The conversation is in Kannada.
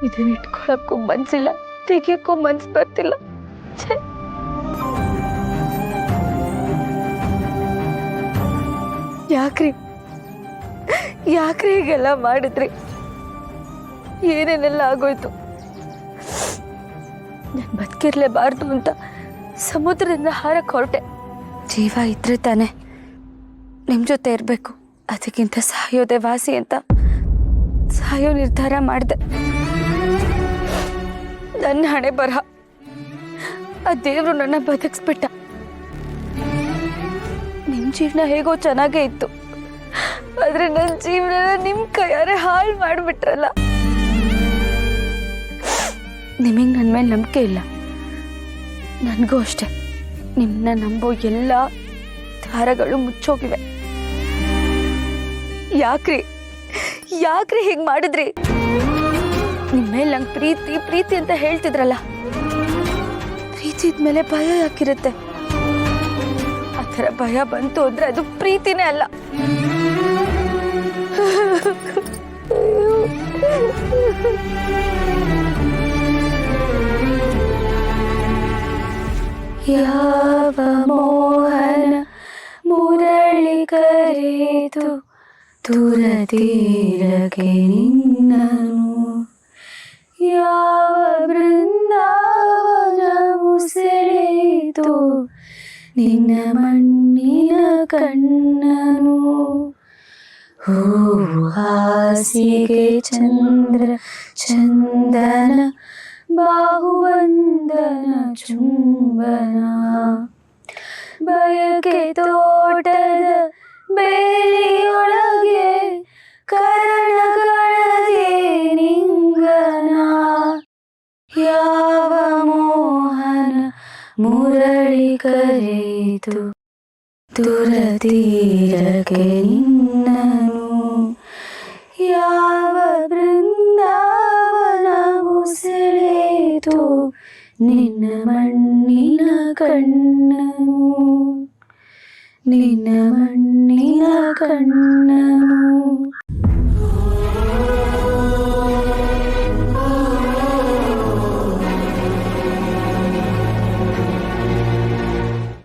ಇದನ್ನ ಇಟ್ಕೊಳಕ್ಕೂ ಮನ್ಸಿಲ್ಲ, ತೆಗಿಯಕ್ಕೂ ಮನ್ಸು ಬರ್ತಿಲ್ಲ. ಛೇ, ಯಾಕ್ರಿ ಹೀಗೆಲ್ಲ ಮಾಡಿದ್ರಿ? ಏನೇನೆಲ್ಲ ಆಗೋಯ್ತು. ನಾನು ಬದುಕಿರ್ಲೇಬಾರ್ದು ಅಂತ ಸಮುದ್ರದಿಂದ ಹಾರಕ್ಕೆ ಹೊರಟೆ. ಜೀವ ಇದ್ರೆ ತಾನೆ ನಿಮ್ಮ ಜೊತೆ ಇರಬೇಕು, ಅದಕ್ಕಿಂತ ಸಾಯೋದೆ ವಾಸಿ ಅಂತ ಸಾಯೋ ನಿರ್ಧಾರ ಮಾಡಿದೆ. ನನ್ನ ಹಣೆ ಬರಹ, ಆ ದೇವ್ರು ನನ್ನ ಬದುಕಿಸ್ಬಿಟ್ಟ. ನಿಮ್ಮ ಜೀವನ ಹೇಗೋ ಚೆನ್ನಾಗೇ ಇತ್ತು, ಆದ್ರೆ ನನ್ನ ಜೀವನ ನಿಮ್ಮ ಕೈಯಾರೆ ಹಾಳು ಮಾಡಿಬಿಟ್ರಲ್ಲ. ನಿಮಗೆ ನನ್ನ ಮೇಲೆ ನಂಬಿಕೆ ಇಲ್ಲ, ನನಗೂ ಅಷ್ಟೆ. ನಿಮ್ಮನ್ನ ನಂಬೋ ಎಲ್ಲ ದ್ವಾರಗಳು ಮುಚ್ಚೋಗಿವೆ. ಯಾಕ್ರಿ ಹೀಗೆ ಮಾಡಿದ್ರಿ? ನಿಮ್ಮ ಮೇಲೆ ನಂಗೆ ಪ್ರೀತಿ ಅಂತ ಹೇಳ್ತಿದ್ರಲ್ಲ, ಪ್ರೀತಿ ಇದ್ಮೇಲೆ ಭಯ ಯಾಕಿರುತ್ತೆ? ಆ ಥರ ಭಯ ಬಂತು ಅಂದ್ರೆ ಅದು ಪ್ರೀತಿನೇ ಅಲ್ಲ. ಯಾವ ಮೋಹನ ಮುರಳಿ ಕರೆದು ತುರತೀರಗೆ ನಿನ್ನನು, ಯಾವ ಬೃಂದಾವನವು ಸೆಳೆದು ನಿನ್ನ ಮಣ್ಣಿನ ಕಣ್ಣನು. ಹೂವು ಹಾಸಿಗೆ ಚಂದ್ರ ಚಂದನ ಬಾಹುವಂದನ ಚುಂಬನ, ಬಯಕೆ ತೋಟದ ಬೇಲಿಯೊಳಗೆ ಕರಣಗಳಗೆ ನಿಂಗನ. ಯಾವ ಮೋಹನ ಮುರಳಿ ಕರೆದು ತುರತೀರಗೆ ನಿನ್ನನು, ಯಾವ ಬೃಂದಾವನವು ಸೆಳೆದು ನಿನ್ನ ಮಣ್ಣಿನ ಕಣ್ಣನು, ನಿನ್ನ ಮಣ್ಣಿನ ಕಣ್ಣು.